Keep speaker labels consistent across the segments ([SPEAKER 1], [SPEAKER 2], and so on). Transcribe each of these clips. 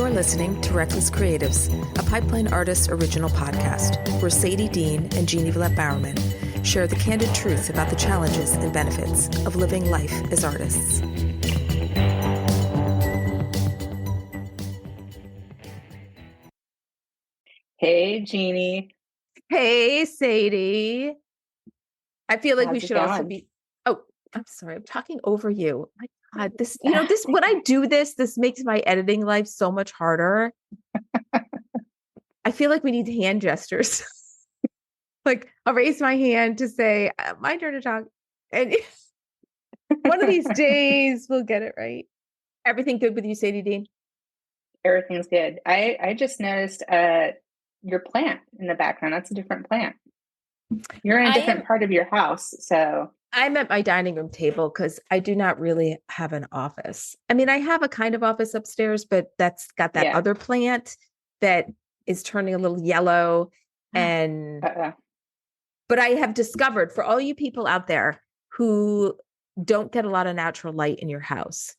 [SPEAKER 1] You're listening to Reckless Creatives, a Pipeline Artists original podcast, where Sadie Dean and Jeanne Bowerman share the candid truth about the challenges and benefits of living life as artists.
[SPEAKER 2] Hey, Jeannie.
[SPEAKER 3] Hey, Sadie. I feel like
[SPEAKER 2] How's
[SPEAKER 3] we
[SPEAKER 2] it
[SPEAKER 3] should also
[SPEAKER 2] going?
[SPEAKER 3] be. Oh, I'm sorry. I'm talking over you. My God, this, when I do this makes my editing life so much harder. I feel like we need hand gestures. Like, I'll raise my hand to say, my turn to talk. And one of these days we'll get it right. Everything good with you, Sadie Dean?
[SPEAKER 2] Everything's good. I just noticed your plant in the background. That's a different plant. You're in a different part of your house. So
[SPEAKER 3] I'm at my dining room table because I do not really have an office. I mean, I have a kind of office upstairs, but that's got that other plant that is turning a little yellow. And but I have discovered, for all you people out there who don't get a lot of natural light in your house,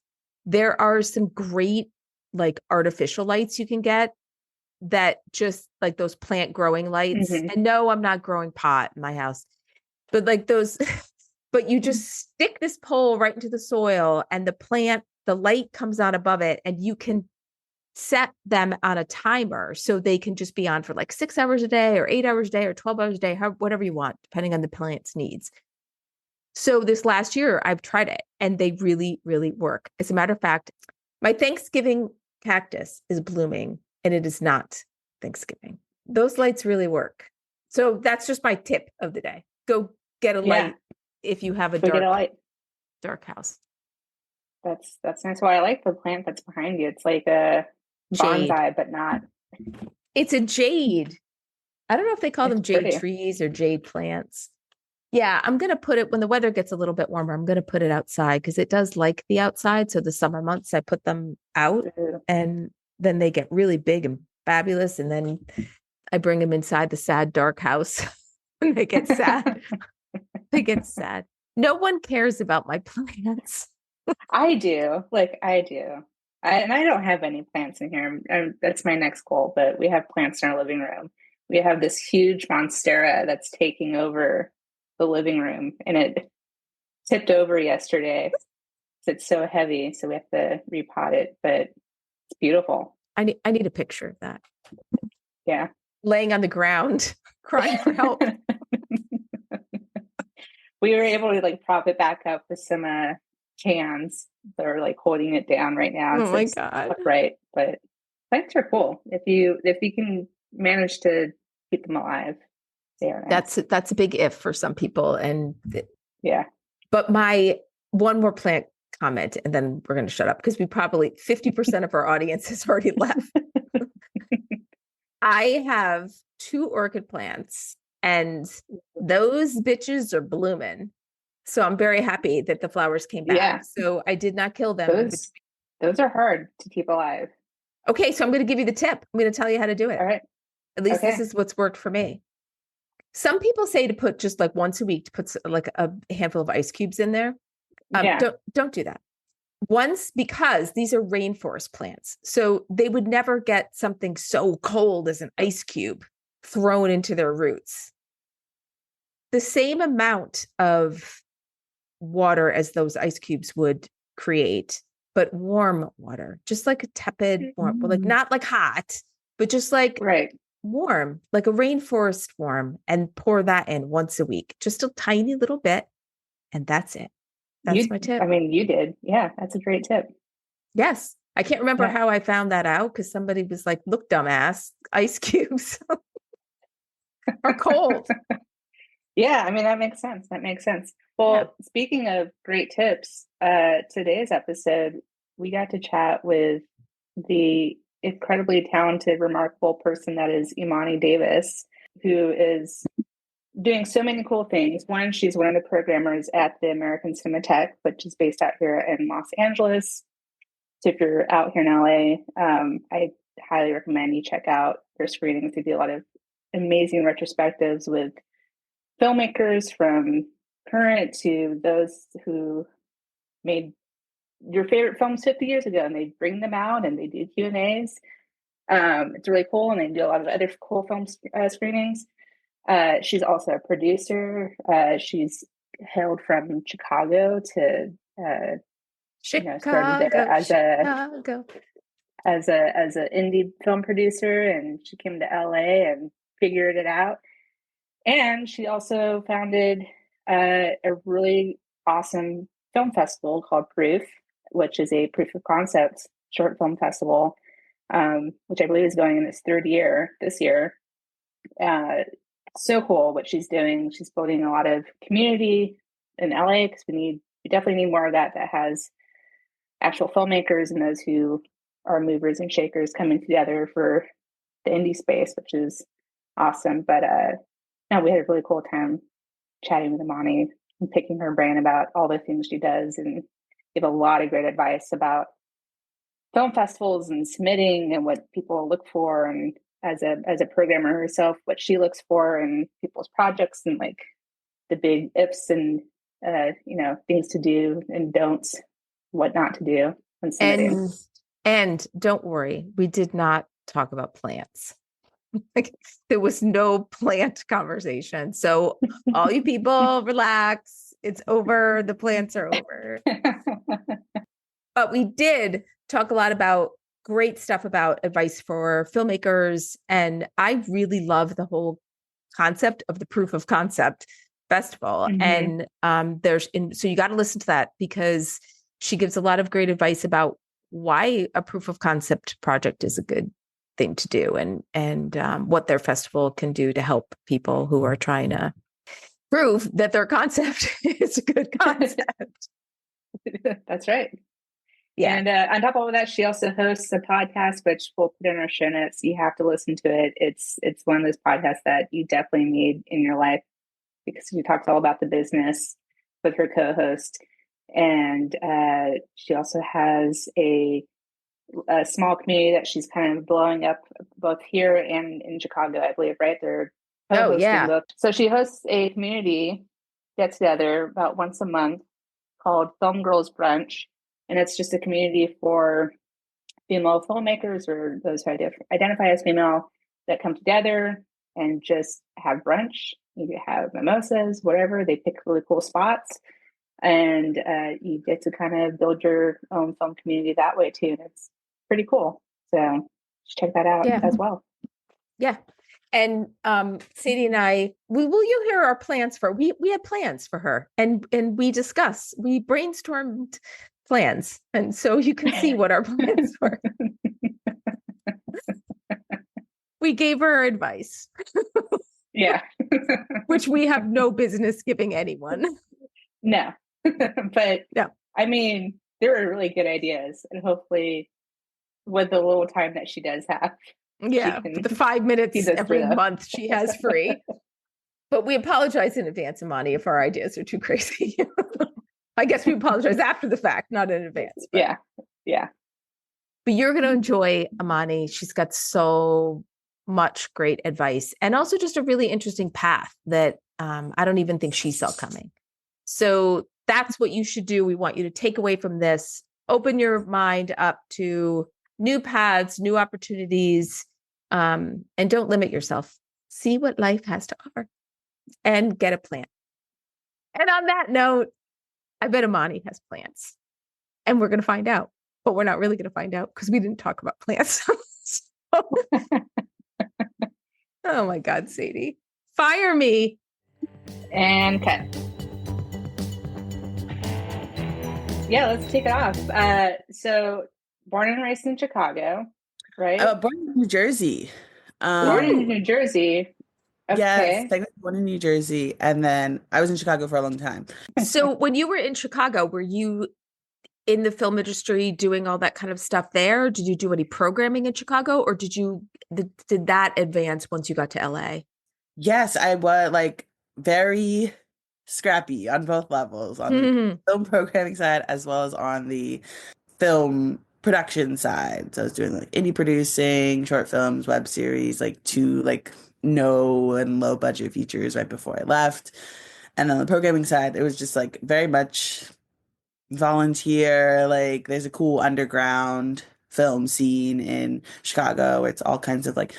[SPEAKER 3] there are some great like artificial lights you can get that just like those plant growing lights.
[SPEAKER 2] Mhm.
[SPEAKER 3] And no, I'm not growing pot in my house, but like those, but you just stick this pole right into the soil and the light comes out above it, and you can set them on a timer so they can just be on for like 6 hours a day or 8 hours a day or 12 hours a day, whatever you want, depending on the plant's needs. So this last year I've tried it and they really, really work. As a matter of fact, my Thanksgiving cactus is blooming and it is not Thanksgiving. Those lights really work. So that's just my tip of the day. Go get a light if you have a dark house.
[SPEAKER 2] That's nice. Well, I like the plant that's behind you. It's like a bonsai, but not.
[SPEAKER 3] It's a jade. I don't know if they call them jade trees or jade plants. Yeah, I'm going to put it when the weather gets a little bit warmer. I'm going to put it outside because it does like the outside. So the summer months, I put them out and then they get really big and fabulous. And then I bring them inside the sad, dark house and they get sad. They get sad. No one cares about my plants.
[SPEAKER 2] I do. And I don't have any plants in here. That's my next goal, but we have plants in our living room. We have this huge monstera that's taking over the living room, and it tipped over yesterday. It's so heavy, so we have to repot it, but it's beautiful.
[SPEAKER 3] I need a picture of that.
[SPEAKER 2] Yeah.
[SPEAKER 3] Laying on the ground, crying for help.
[SPEAKER 2] We were able to like prop it back up with some cans that are like holding it down right now.
[SPEAKER 3] Oh my God.
[SPEAKER 2] Upright, but plants are cool. If you can manage to keep them alive, they are nice.
[SPEAKER 3] That's a big if for some people. And
[SPEAKER 2] yeah.
[SPEAKER 3] But my one more plant comment, and then we're going to shut up because we probably 50% of our audience has already left. I have 2 orchid plants and those bitches are blooming. So I'm very happy that the flowers came back. Yeah. So I did not kill them.
[SPEAKER 2] Those are hard to keep alive.
[SPEAKER 3] Okay. So I'm going to give you the tip. I'm going to tell you how to do it.
[SPEAKER 2] All right.
[SPEAKER 3] At least this is what's worked for me. Some people say to put just like once a week to put like a handful of ice cubes in there. Don't do that. Once, because these are rainforest plants. So they would never get something so cold as an ice cube thrown into their roots. The same amount of water as those ice cubes would create, but warm water, just like a tepid warm, like not like hot, but just like warm, like a rainforest warm, and pour that in once a week, just a tiny little bit. And that's it. That's my tip.
[SPEAKER 2] I mean, you did. Yeah, that's a great tip.
[SPEAKER 3] Yes. I can't remember how I found that out because somebody was like, look, dumbass, ice cubes are cold.
[SPEAKER 2] Yeah, I mean, that makes sense. Well, speaking of great tips, today's episode, we got to chat with the incredibly talented, remarkable person that is Imani Davis, who is doing so many cool things. One, she's one of the programmers at the American Cinematheque, which is based out here in Los Angeles. So if you're out here in LA, I highly recommend you check out their screenings. They do a lot of amazing retrospectives with filmmakers from current to those who made your favorite films 50 years ago, and they bring them out and they do Q&As. It's really cool, and they do a lot of other cool film screenings. She's also a producer. She's hailed from Chicago to started as an indie film producer, and she came to LA and figured it out. And she also founded a really awesome film festival called Proof, which is a proof of concept short film festival, which I believe is going in its third year this year. So cool what she's doing. She's building a lot of community in LA, because we definitely need more of that has actual filmmakers and those who are movers and shakers coming together for the indie space, which is awesome. But no, we had a really cool time chatting with Imani and picking her brain about all the things she does, and give a lot of great advice about film festivals and submitting and what people look for, and as a programmer herself, what she looks for in people's projects, and like the big ifs and things to do and don'ts, what not to do when submitting.
[SPEAKER 3] And don't worry, we did not talk about plants. Like, there was no plant conversation. So all you people, relax. It's over. The plants are over. But we did talk a lot about great stuff about advice for filmmakers. And I really love the whole concept of the proof of concept festival. Mm-hmm. And so you got to listen to that, because she gives a lot of great advice about why a proof of concept project is a good thing to do, and what their festival can do to help people who are trying to prove that their concept is a good concept.
[SPEAKER 2] That's right.
[SPEAKER 3] Yeah.
[SPEAKER 2] And on top of all that, she also hosts a podcast, which we'll put in our show notes. You have to listen to it. It's one of those podcasts that you definitely need in your life, because she talks all about the business with her co-host. And she also has a small community that she's kind of blowing up both here and in Chicago, I believe, right? They're co-hosting both. So she hosts a community get together about once a month called Film Girls Brunch. And it's just a community for female filmmakers, or those who identify as female, that come together and just have brunch. You have mimosas, whatever. They pick really cool spots. And you get to kind of build your own film community that way too. And it's pretty cool. So check that out as well.
[SPEAKER 3] Yeah. And Sadie and I, you'll hear our plans we had plans for her, and we brainstormed plans. And so you can see what our plans were. We gave her advice.
[SPEAKER 2] Yeah.
[SPEAKER 3] Which we have no business giving anyone.
[SPEAKER 2] No. But no. I mean, there are really good ideas, and hopefully with the little time that she does have.
[SPEAKER 3] Yeah, the 5 minutes every month she has free. But we apologize in advance, Imani, if our ideas are too crazy. I guess we apologize after the fact, not in advance.
[SPEAKER 2] But. Yeah.
[SPEAKER 3] But you're going to enjoy Imani. She's got so much great advice, and also just a really interesting path that I don't even think she saw coming. So that's what you should do. We want you to take away from this, open your mind up to new paths, new opportunities, and don't limit yourself. See what life has to offer and get a plan. And on that note, I bet Imani has plans, and we're going to find out, but we're not really going to find out because we didn't talk about plans. Oh my God, Sadie, fire me.
[SPEAKER 2] And cut. Yeah, let's take it off. So born and raised in Chicago, right?
[SPEAKER 4] Born in New Jersey.
[SPEAKER 2] Born in New Jersey. Okay.
[SPEAKER 4] Yes, technically born in New Jersey. And then I was in Chicago for a long time.
[SPEAKER 3] So when you were in Chicago, were you in the film industry doing all that kind of stuff there? Did you do any programming in Chicago, or did that advance once you got to LA?
[SPEAKER 4] Yes, I was very scrappy on both levels, on the film programming side as well as on the film production side. So I was doing indie producing, short films, web series, two no and low budget features right before I left. And on the programming side, it was just very much volunteer. Like there's a cool underground film scene in Chicago. It's all kinds of like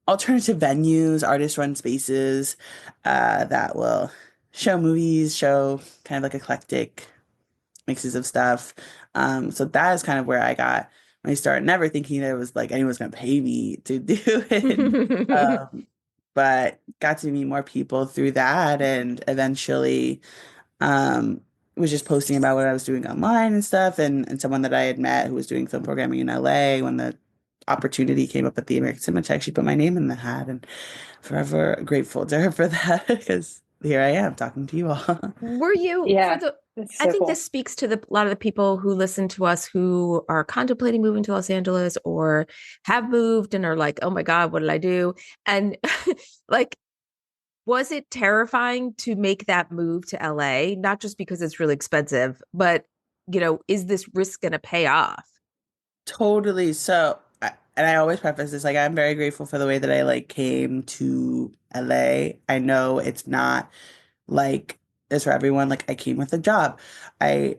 [SPEAKER 4] alternative venues, artist run spaces that will show movies, show kind of like eclectic mixes of stuff. So that is kind of where I got my start, never thinking that it was like anyone was going to pay me to do it. But got to meet more people through that and eventually um, was just posting about what I was doing online and stuff. And someone that I had met who was doing film programming in LA when the opportunity came up at the American Cinema, she put my name in the hat and forever grateful to her for that because here I am talking to you all.
[SPEAKER 3] Were you
[SPEAKER 2] Yeah,
[SPEAKER 3] for the
[SPEAKER 2] that's
[SPEAKER 3] I
[SPEAKER 2] so
[SPEAKER 3] think
[SPEAKER 2] cool.
[SPEAKER 3] this speaks to a lot of the people who listen to us who are contemplating moving to Los Angeles or have moved and are like, oh my God, what did I do? And like, was it terrifying to make that move to LA? Not just because it's really expensive, but is this risk going to pay off?
[SPEAKER 4] Totally. So, and I always preface this, like, I'm very grateful for the way that I like came to LA. I know it's not like this for everyone. Like, I came with a job. I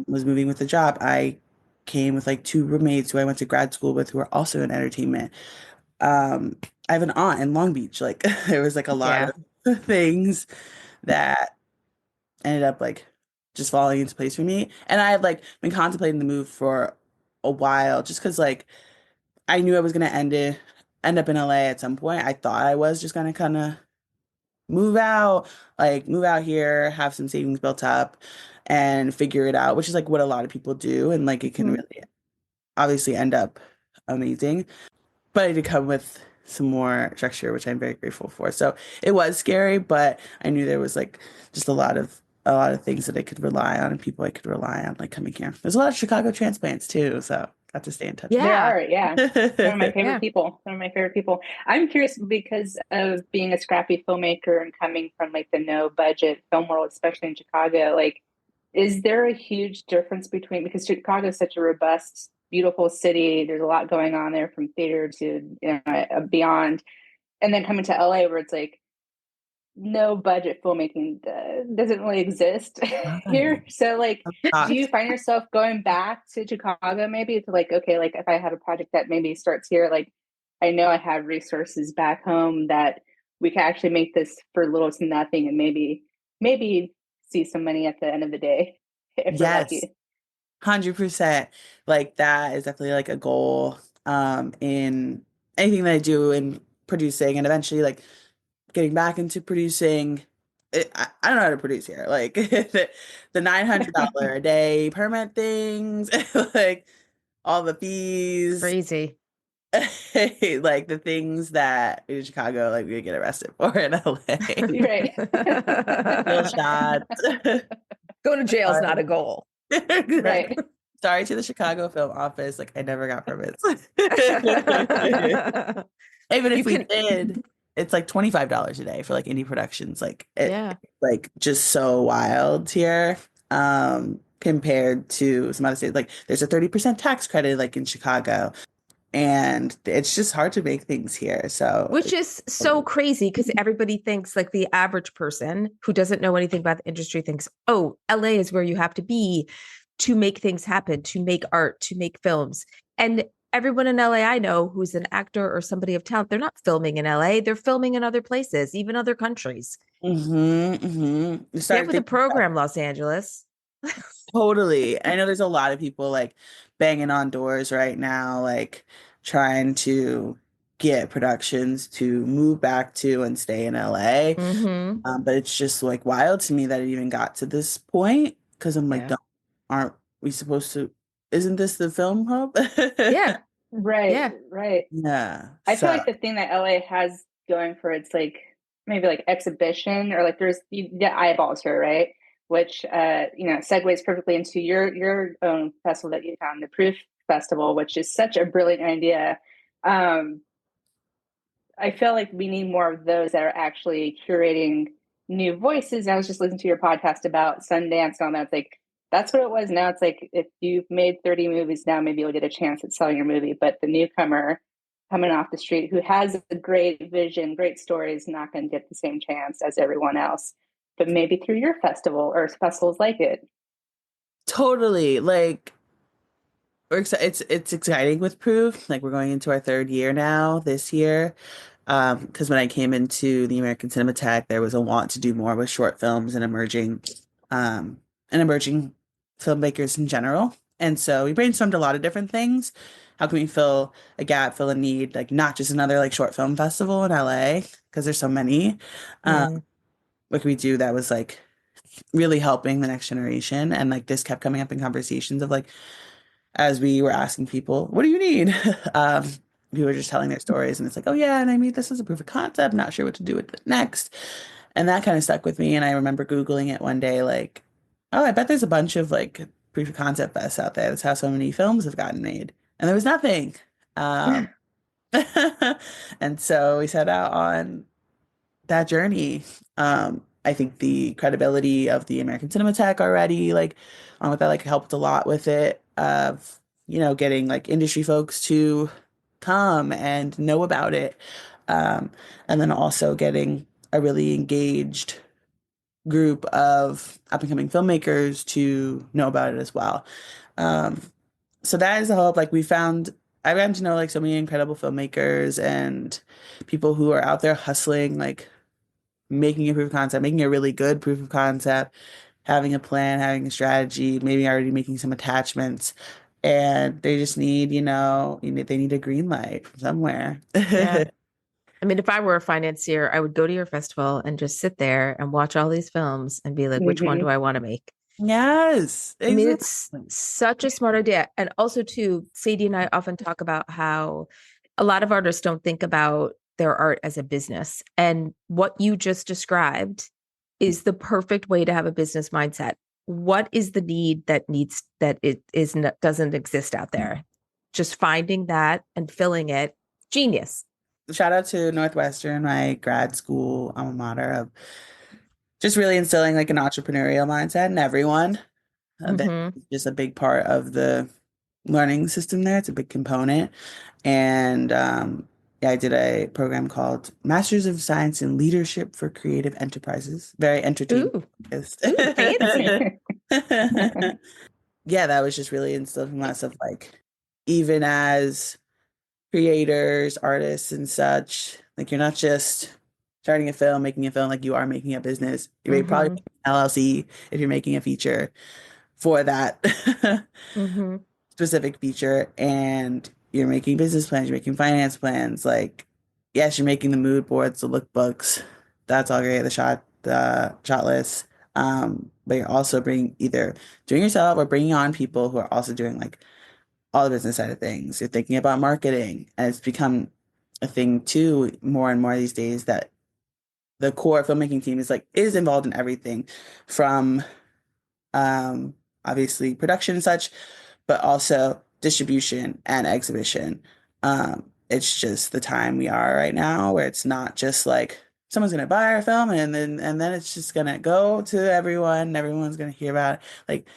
[SPEAKER 4] was moving with a job. I came with like two roommates who I went to grad school with who are also in entertainment. I have an aunt in Long Beach. Like, there was like a lot of things that ended up like just falling into place for me. And I had like been contemplating the move for a while just because like I knew I was gonna end up in LA at some point. I thought I was just gonna kind of move out here, have some savings built up and figure it out, which is like what a lot of people do. And like it can really obviously end up amazing. But it did come with some more structure, which I'm very grateful for. So it was scary, but I knew there was like just a lot of things that I could rely on and people I could rely on like coming here. There's a lot of Chicago transplants too, so got to stay in touch.
[SPEAKER 2] There are, yeah. One of my favorite
[SPEAKER 3] Yeah.
[SPEAKER 2] people. One of my favorite people. I'm curious because of being a scrappy filmmaker and coming from like the no budget film world, especially in Chicago, like is there a huge difference between because Chicago is such a robust, beautiful city. There's a lot going on there from theater to beyond. And then coming to LA where it's like no budget filmmaking doesn't really exist here. So like, do you find yourself going back to Chicago maybe to like, okay, like if I have a project that maybe starts here, like I know I have resources back home that we can actually make this for little to nothing and maybe see some money at the end of the day if we're
[SPEAKER 4] Yes,
[SPEAKER 2] lucky.
[SPEAKER 4] 100%. Like that is definitely like a goal in anything that I do in producing and eventually like getting back into producing. I don't know how to produce here. Like the $900 a day permit things, like all the fees,
[SPEAKER 3] Crazy.
[SPEAKER 4] like the things that in Chicago, like we get arrested for in LA.
[SPEAKER 2] Right.
[SPEAKER 4] Bill shots.
[SPEAKER 3] Going to jail is not a goal.
[SPEAKER 2] Right.
[SPEAKER 4] Sorry to the Chicago Film Office. Like I never got permits. Even if we did, it's like $25 a day for like indie productions. Like like just so wild here. Compared to some other states. Like there's a 30% tax credit like in Chicago. And it's just hard to make things here. So
[SPEAKER 3] which is so crazy because everybody thinks like the average person who doesn't know anything about the industry thinks, oh, LA is where you have to be to make things happen, to make art, to make films. And everyone in LA I know who's an actor or somebody of talent, they're not filming in LA. They're filming in other places, even other countries. Get with the program, Los Angeles.
[SPEAKER 4] Totally. I know there's a lot of people like banging on doors right now, like trying to get productions to move back to and stay in LA. But it's just like wild to me that it even got to this point because I'm like, aren't we supposed to? Isn't this the film hub?
[SPEAKER 3] Yeah.
[SPEAKER 2] Right.
[SPEAKER 3] Yeah.
[SPEAKER 2] Right.
[SPEAKER 4] Yeah.
[SPEAKER 2] I feel like the thing that LA has going for it's like maybe like exhibition or like there's the eyeballs here, right? Which segues perfectly into your own festival that you found, the Proof Festival, which is such a brilliant idea. I feel like we need more of those that are actually curating new voices. I was just listening to your podcast about Sundance and all that. It's like that's what it was. Now it's like if you've made 30 movies now, maybe you'll get a chance at selling your movie. But the newcomer coming off the street who has a great vision, great story is not going to get the same chance as everyone else. But maybe through your festival or festivals like it.
[SPEAKER 4] Totally. Like it's exciting with Proof. Like we're going into our third year now this year. Because when I came into the American Cinematheque, there was a want to do more with short films um, and emerging filmmakers in general. And so we brainstormed a lot of different things. How can we fill a gap, fill a need, like not just another like short film festival in LA, because there's so many.
[SPEAKER 3] Mm.
[SPEAKER 4] What can we do that was like really helping the next generation? And like this kept coming up in conversations of like, as we were asking people, what do you need? People were just telling their stories, and it's like, oh yeah, and I made this as a proof of concept, not sure what to do with it next. And that kind of stuck with me. And I remember Googling it one day, like, oh, I bet there's a bunch of like proof of concept fests out there. That's how so many films have gotten made. And there was nothing. Um, and so we set out on that journey. I think the credibility of the American Cinematheque already, like, on with that, like, helped a lot with it, of, getting like industry folks to come and know about it. And then also getting a really engaged group of up and coming filmmakers to know about it as well. Um, so that is the hope. Like I've gotten to know like so many incredible filmmakers and people who are out there hustling, like making a proof of concept, making a really good proof of concept, having a plan, having a strategy, maybe already making some attachments. And they just need, they need a green light from somewhere.
[SPEAKER 3] Yeah. I mean, if I were a financier, I would go to your festival and just sit there and watch all these films and be like, which one do I want to make?
[SPEAKER 4] Yes,
[SPEAKER 3] I mean, it's such a smart idea. And also, too, Sadie and I often talk about how a lot of artists don't think about their art as a business. And what you just described is the perfect way to have a business mindset. What is the need that doesn't exist out there? Just finding that and filling it. Genius.
[SPEAKER 4] Shout out to Northwestern, my grad school alma mater, of just really instilling like an entrepreneurial mindset in everyone. That's just a big part of the learning system there. It's a big component. And yeah, I did a program called Masters of Science in Leadership for Creative Enterprises. Very entertaining.
[SPEAKER 3] Ooh, fancy.
[SPEAKER 4] Yeah, that was just really instilling lots of like, even as creators, artists, and such, like you're not just starting a film, making a film, like you are making a business. You're probably making an LLC if you're making a feature for that specific feature, and you're making business plans, you're making finance plans. Like, yes, you're making the mood boards, the lookbooks. That's all great. The shot lists. But you're also either doing yourself or bringing on people who are also doing like all the business side of things. You're thinking about marketing, and it's become a thing too more and more these days that the core filmmaking team is involved in everything from obviously production and such, but also distribution and exhibition. It's just the time we are right now where it's not just like someone's gonna buy our film and then it's just gonna go to everyone and everyone's gonna hear about it. Like,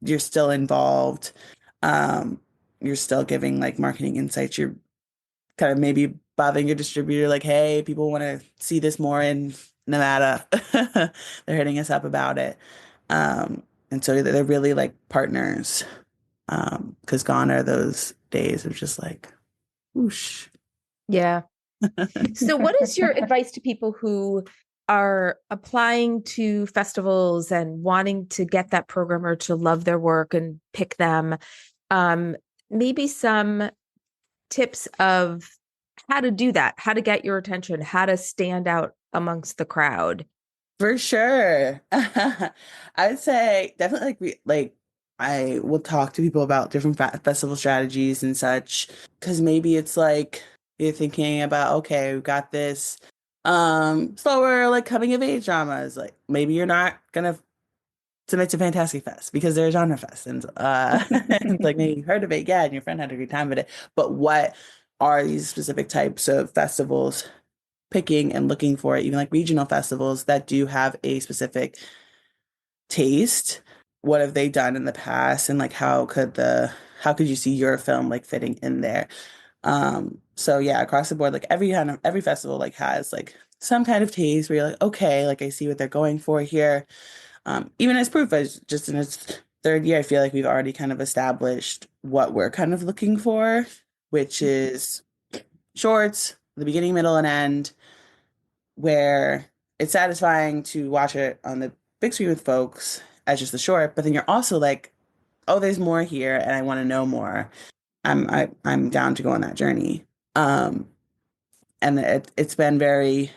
[SPEAKER 4] you're still involved. You're still giving like marketing insights. You're kind of maybe bothering your distributor, like, hey, people want to see this more in Nevada. They're hitting us up about it. And so they're really like partners. Because gone are those days of just like, whoosh.
[SPEAKER 3] Yeah. So what is your advice to people who are applying to festivals and wanting to get that program or to love their work and pick them? Maybe some tips of how to do that, how to get your attention, how to stand out amongst the crowd.
[SPEAKER 4] For sure. I would say definitely I will talk to people about different festival strategies and such, because maybe it's like you're thinking about, okay, we've got this slower like coming of age dramas. Like maybe you're not gonna submit to Fantastic Fest because they're a genre fest, and it's like maybe you heard of it, yeah, and your friend had a great time with it. But what are these specific types of festivals picking and looking for, even like regional festivals that do have a specific taste? What have they done in the past, and like how could you see your film like fitting in there? So yeah, across the board, like every festival like has like some kind of taste where you're like, okay, like I see what they're going for here. Even as proof, as just in its third year, I feel like we've already kind of established what we're kind of looking for, which is shorts, the beginning, middle, and end, where it's satisfying to watch it on the big screen with folks as just the short, but then you're also like, oh, there's more here, and I want to know more. I'm down to go on that journey. And it's been very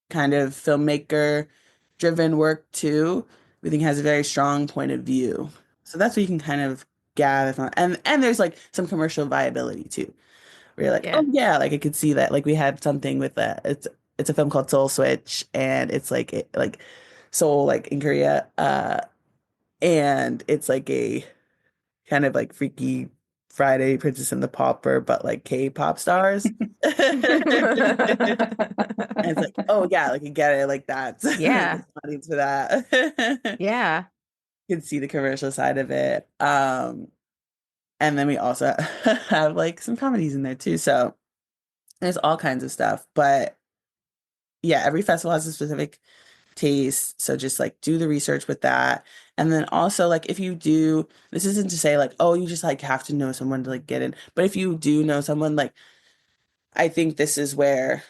[SPEAKER 4] kind of filmmaker driven work too. Everything has a very strong point of view. So that's what you can kind of gather from, and there's like some commercial viability too. Where you're like,
[SPEAKER 3] Yeah.
[SPEAKER 4] oh yeah, like I could see that. Like we had something with that. It's a film called Soul Switch, and it's like Seoul, like in Korea. And it's like a kind of like Freaky Friday, Princess and the Pauper, but like K-pop stars. And it's like, oh yeah, like you get it, like that's
[SPEAKER 3] Yeah.
[SPEAKER 4] audience for that.
[SPEAKER 3] Yeah.
[SPEAKER 4] You can see the commercial side of it. And then we also have like some comedies in there too. So there's all kinds of stuff. But yeah, every festival has a specific taste. So just like do the research with that. And then also like if you do, this isn't to say like, oh, you just like have to know someone to like get in. But if you do know someone, like I think this is where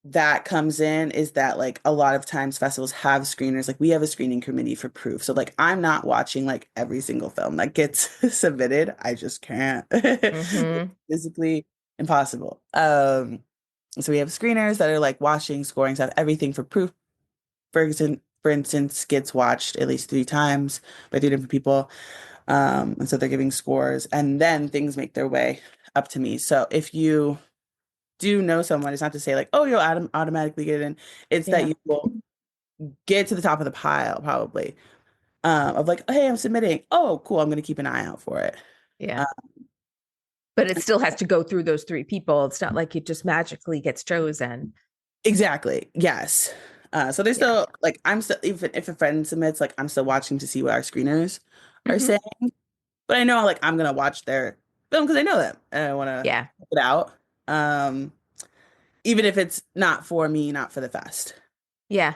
[SPEAKER 4] that comes in, is that like a lot of times festivals have screeners. Like we have a screening committee for proof. So like I'm not watching like every single film that gets submitted. I just can't.
[SPEAKER 3] Mm-hmm.
[SPEAKER 4] It's physically impossible. So we have screeners that are like watching, scoring stuff, everything for proof. For instance, gets watched at least 3 times by 3 different people. And so they're giving scores, and then things make their way up to me. So if you do know someone, it's not to say like, oh, you'll automatically get in. It's that you will get to the top of the pile, probably, of like, hey, I'm submitting. Oh, cool. I'm going to keep an eye out for it.
[SPEAKER 3] Yeah. But it still has to go through those 3 people. It's not like it just magically gets chosen.
[SPEAKER 4] Exactly. Yes. So there's still like, I'm still, even if a friend submits, like I'm still watching to see what our screeners are saying. But I know like I'm gonna watch their film because I know them and I want to check it out. Even if it's not for me, not for the fest.
[SPEAKER 3] Yeah.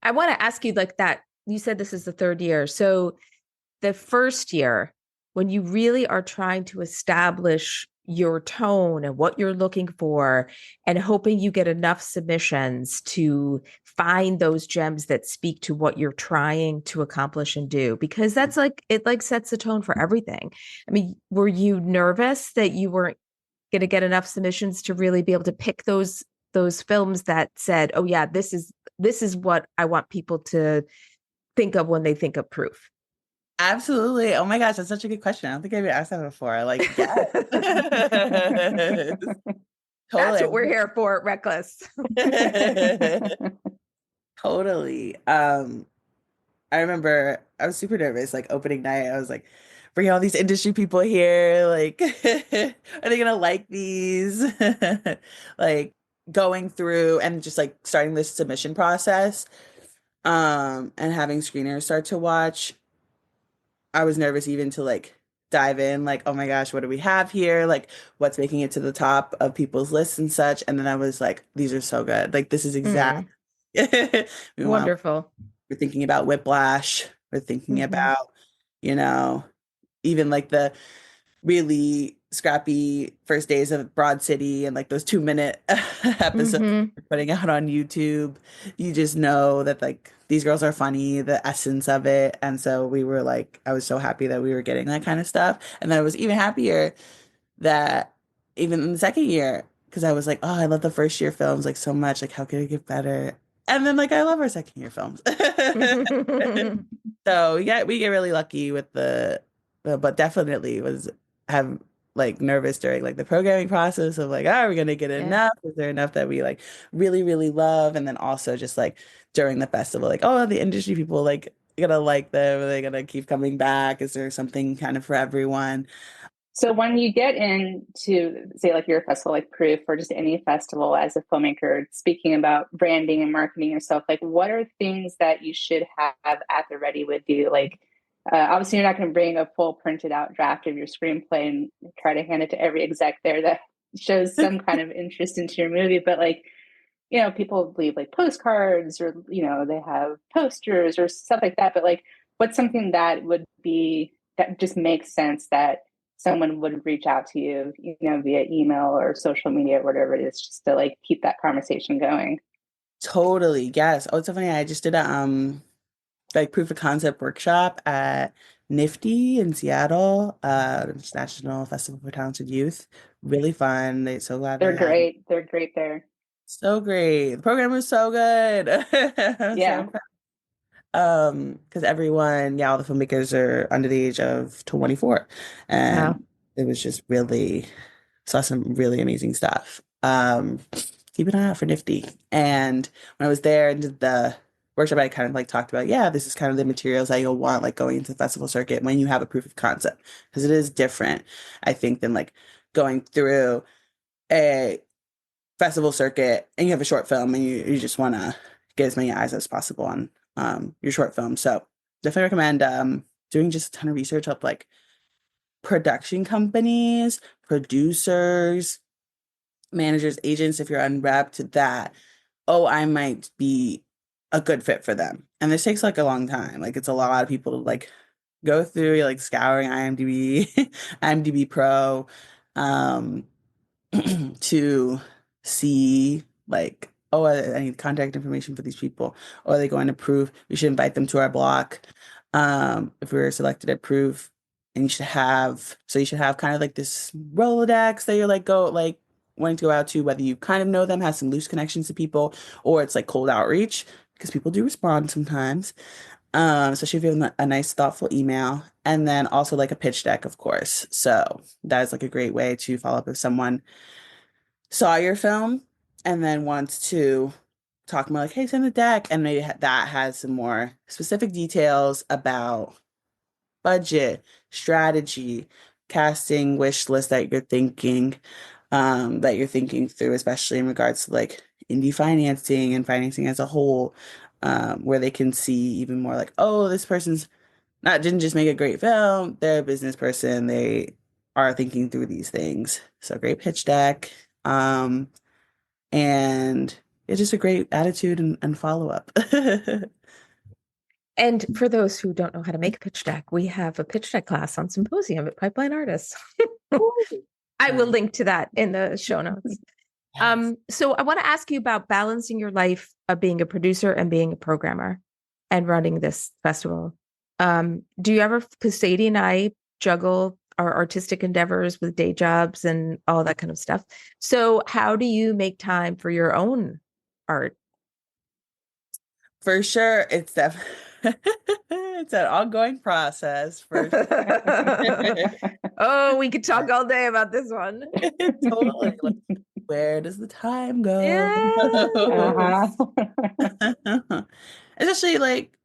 [SPEAKER 3] I want to ask you like that. You said this is the 3rd year. So the first year, when you really are trying to establish your tone and what you're looking for and hoping you get enough submissions to find those gems that speak to what you're trying to accomplish and do, because that's like, it like sets the tone for everything. I mean, were you nervous that you weren't going to get enough submissions to really be able to pick those films that said, oh yeah, this is what I want people to think of when they think of proof?
[SPEAKER 4] Absolutely. Oh my gosh, that's such a good question. I don't think I've been asked that before. Like, yes. Totally.
[SPEAKER 3] That's what we're here for, Reckless.
[SPEAKER 4] Totally. I remember I was super nervous, like opening night. I was like, bring all these industry people here. Like, are they gonna like these? Like going through and just like starting this submission process, and having screeners start to watch. I was nervous even to like dive in, like, oh my gosh, what do we have here? Like, what's making it to the top of people's lists and such. And then I was like, these are so good. Like, this is exact.
[SPEAKER 3] Wonderful.
[SPEAKER 4] We're thinking about Whiplash. We're thinking about, even like the really scrappy first days of Broad City and like those 2-minute episodes we're putting out on YouTube. You just know that like these girls are funny, the essence of it. And so we were like, I was so happy that we were getting that kind of stuff. And then I was even happier that even in the second year, because I was like, oh, I love the first year films like so much. Like, how could it get better? And then like I love our second year films. So yeah, we get really lucky with but definitely have like nervous during like the programming process of like, are we gonna get enough? Is there enough that we like really, really love? And then also just like during the festival, like, oh, the industry people like gonna like them, are they gonna keep coming back? Is there something kind of for everyone?
[SPEAKER 2] So when you get into, say, like your festival, like Proof, or just any festival as a filmmaker, speaking about branding and marketing yourself, like what are things that you should have at the ready with you? Like, obviously, you're not going to bring a full printed out draft of your screenplay and try to hand it to every exec there that shows some kind of interest into your movie. But like, people leave like postcards or, they have posters or stuff like that. But like, what's something that would be, that just makes sense that someone would reach out to you, you know, via email or social media or whatever it is, just to like keep that conversation going?
[SPEAKER 4] Totally. Yes. Oh, it's so funny. I just did a like proof of concept workshop at Nifty in Seattle, National Festival for Talented Youth. Really fun. They so glad
[SPEAKER 2] They're
[SPEAKER 4] they had
[SPEAKER 2] great. They're great there.
[SPEAKER 4] so great. The program was so good.
[SPEAKER 2] Yeah.
[SPEAKER 4] Because everyone, yeah, all the filmmakers are under the age of 24.
[SPEAKER 3] Wow.
[SPEAKER 4] And it was just really saw some really amazing stuff. Keep an eye out for Nifty. And when I was there and did the workshop, I kind of like talked about, yeah, this is kind of the materials that you'll want like going into the festival circuit when you have a proof of concept. Because it is different, I think, than like going through a festival circuit and you have a short film and you just want to get as many eyes as possible on your short film. So definitely recommend doing just a ton of research up like production companies, producers, managers, agents, if you're unwrapped that, oh, I might be a good fit for them. And this takes like a long time. Like it's a lot of people to like go through, you're like scouring IMDb, IMDb Pro, um, to see like, oh, I need contact information for these people. Or are they going to prove we should invite them to our block? If we were selected at proof, and you should have kind of like this Rolodex that you're like go like wanting to go out to, whether you kind of know them, have some loose connections to people, or it's like cold outreach because people do respond sometimes. Especially if you have a nice, thoughtful email, and then also like a pitch deck, of course. So that is like a great way to follow up if someone saw your film and then wants to talk more like, hey, send the deck, and maybe that has some more specific details about budget, strategy, casting wish list that you're thinking through, especially in regards to like indie financing and financing as a whole, where they can see even more like, oh, this person's not didn't just make a great film, they're a business person, they are thinking through these things. So great pitch deck. And it's just a great attitude and follow up.
[SPEAKER 3] And for those who don't know how to make a pitch deck, we have a pitch deck class on Symposium at Pipeline Artists. I will link to that in the show notes.
[SPEAKER 4] Yes.
[SPEAKER 3] So I want to ask you about balancing your life of being a producer and being a programmer and running this festival. Do you ever, because Sadie and I juggle our artistic endeavors with day jobs and all that kind of stuff. So how do you make time for your own art?
[SPEAKER 4] For sure, it's definitely it's an ongoing process for sure.
[SPEAKER 3] Oh, we could talk all day about this one.
[SPEAKER 4] Totally. Like, where does the time go?
[SPEAKER 3] Yeah.
[SPEAKER 4] Especially like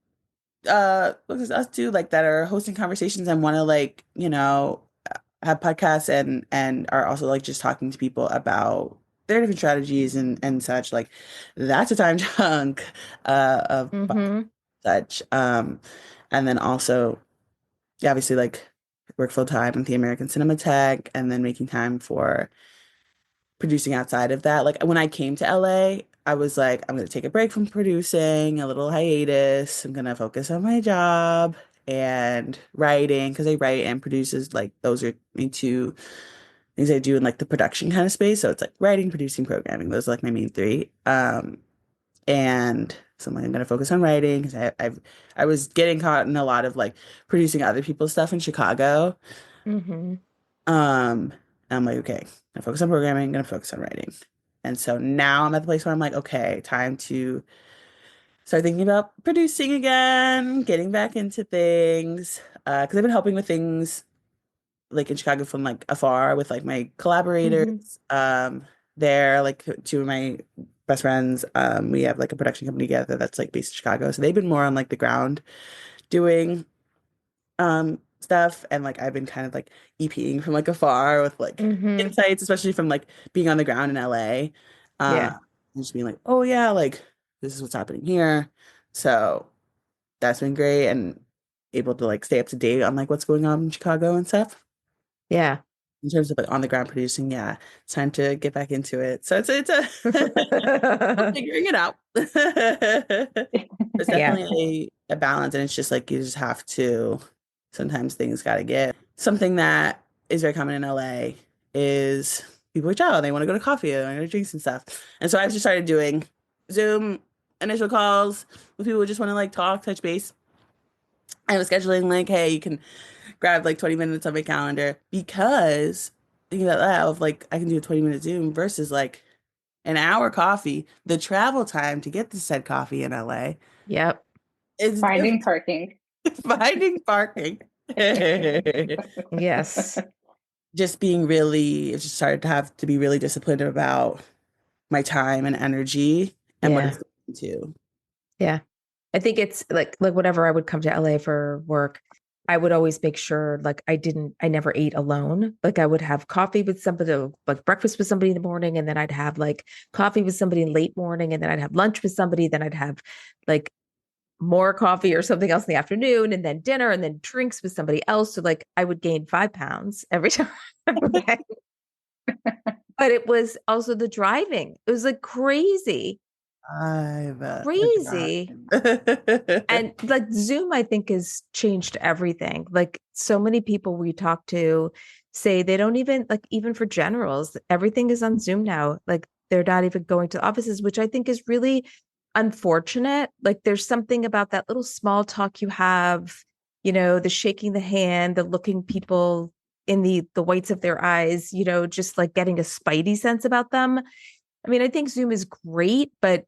[SPEAKER 4] us too, like that are hosting conversations and want to like, have podcasts and are also like just talking to people about their different strategies and such. Like that's a time chunk of such. And then also, yeah, obviously like work full time with the American Cinematheque and then making time for producing outside of that. Like when I came to LA, I was like, I'm gonna take a break from producing, a little hiatus. I'm gonna focus on my job and writing because I write and produces like those are my two things I do in like the production kind of space. So it's like writing, producing, programming. Those are like my main three. And so I'm gonna focus on writing because I was getting caught in a lot of like producing other people's stuff in Chicago. And I'm like, okay, I'm gonna focus on programming, I'm gonna focus on writing. And so now I'm at the place where I'm like, okay, time to start thinking about producing again, getting back into things. Because I've been helping with things like in Chicago from like afar with like my collaborators. There, like two of my best friends, we have like a production company together that's like based in Chicago. So they've been more on like the ground doing stuff, and like I've been kind of like EPing from like afar with like insights, especially from like being on the ground in LA.
[SPEAKER 3] Yeah.
[SPEAKER 4] And just being like, oh yeah, like this is what's happening here. So that's been great and able to like stay up to date on like what's going on in Chicago and stuff.
[SPEAKER 3] Yeah.
[SPEAKER 4] In terms of like on the ground producing, yeah, it's time to get back into it. So it's a I'm figuring it out. It's definitely a balance, and it's just like you just have to, sometimes things got to give. Something that is very common in LA is people reach out, they want to go to coffee, they want to go to drinks and stuff. And so I've just started doing Zoom initial calls with people who just want to like talk, touch base. I was scheduling like, hey, you can grab like 20 minutes on my calendar, because thinking about that of like I can do a 20-minute Zoom versus like an hour coffee, the travel time to get the said coffee in LA.
[SPEAKER 3] Yep.
[SPEAKER 4] Is
[SPEAKER 2] finding parking.
[SPEAKER 4] Finding parking.
[SPEAKER 3] Yes.
[SPEAKER 4] Just just started to have to be really disciplined about my time and energy and what it's going to.
[SPEAKER 3] Yeah. I think it's like whenever I would come to LA for work, I would always make sure like I never ate alone. Like I would have coffee with somebody, like breakfast with somebody in the morning. And then I'd have like coffee with somebody in late morning. And then I'd have lunch with somebody. Then I'd have like more coffee or something else in the afternoon, and then dinner, and then drinks with somebody else. So like I would gain 5 pounds every time. But it was also the driving. It was like crazy. Crazy. And like Zoom, I think, has changed everything. Like so many people we talk to say they don't even like, even for generals, everything is on Zoom now. Like they're not even going to offices, which I think is really unfortunate. Like there's something about that little small talk you have, the shaking the hand, the looking people in the whites of their eyes, just like getting a spidey sense about them. I mean, I think Zoom is great, but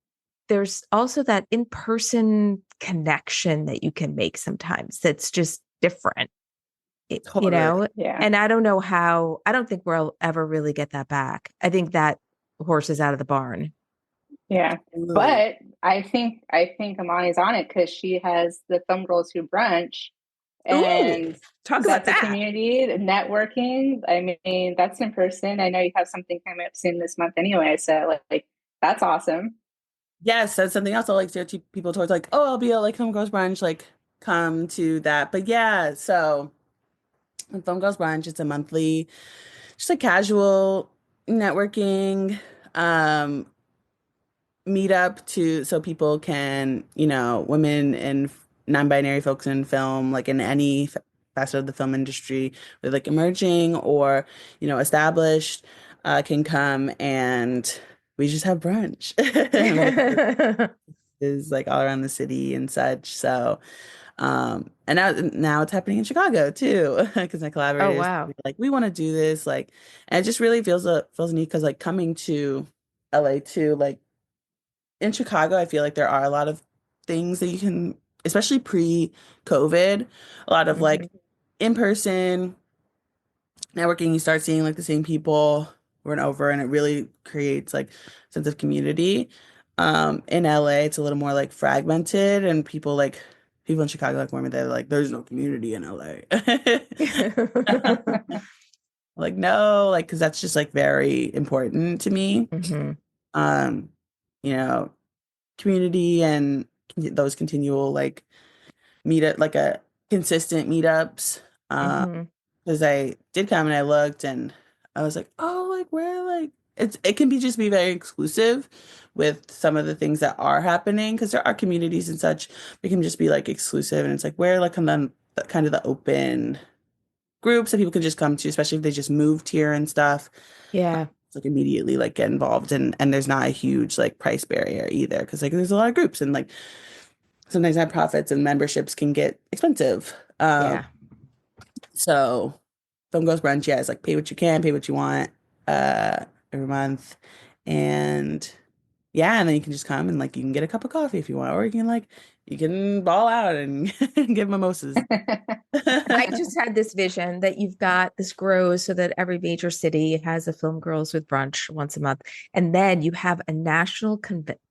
[SPEAKER 3] there's also that in-person connection that you can make sometimes that's just different,
[SPEAKER 2] Yeah.
[SPEAKER 3] And I don't know how, I don't think we'll ever really get that back. I think that horse is out of the barn.
[SPEAKER 2] Yeah. But I think Imani's on it because she has the Film Girls Who Brunch. And
[SPEAKER 3] talk about that.
[SPEAKER 2] Community, networking. I mean, that's in person. I know you have something coming up soon this month anyway. So like that's awesome.
[SPEAKER 4] Yes, that's something else I like to steer people towards, like, oh, I'll be at like Film Girls Brunch, like come to that. But yeah, so Film Girls Brunch, it's a monthly, just a casual networking meetup so people can, women and non-binary folks in film, like in any facet of the film industry, with like emerging or, established, can come and we just have brunch. Is like all around the city and such. So, and now it's happening in Chicago too, because my collaborators, like, we want to do this, like, and it just really feels neat because like coming to LA too, like in Chicago, I feel like there are a lot of things that you can, especially pre-COVID, a lot of like in-person networking. You start seeing like the same people over and over, and it really creates like a sense of community. In LA, it's a little more like fragmented, and people in Chicago, like women, they're like, there's no community in LA. Like, no, like, because that's just like very important to me. Community and those continual like meetup, like a consistent meetups. Because I did come and I looked and I was like, oh, like where, like it can be very exclusive with some of the things that are happening, because there are communities and such. It can just be like exclusive, and it's like where like kind of the open groups that people can just come to, especially if they just moved here and stuff.
[SPEAKER 3] Yeah.
[SPEAKER 4] It's like immediately like get involved, and there's not a huge like price barrier either, because like there's a lot of groups, and like sometimes nonprofits and memberships can get expensive. So Film Girls Brunch, it's like pay what you can, pay what you want every month. And and then you can just come and like you can get a cup of coffee if you want, or you can ball out and give mimosas.
[SPEAKER 3] I just had this vision that you've got this grows so that every major city has a Film Girls with Brunch once a month. And then you have a national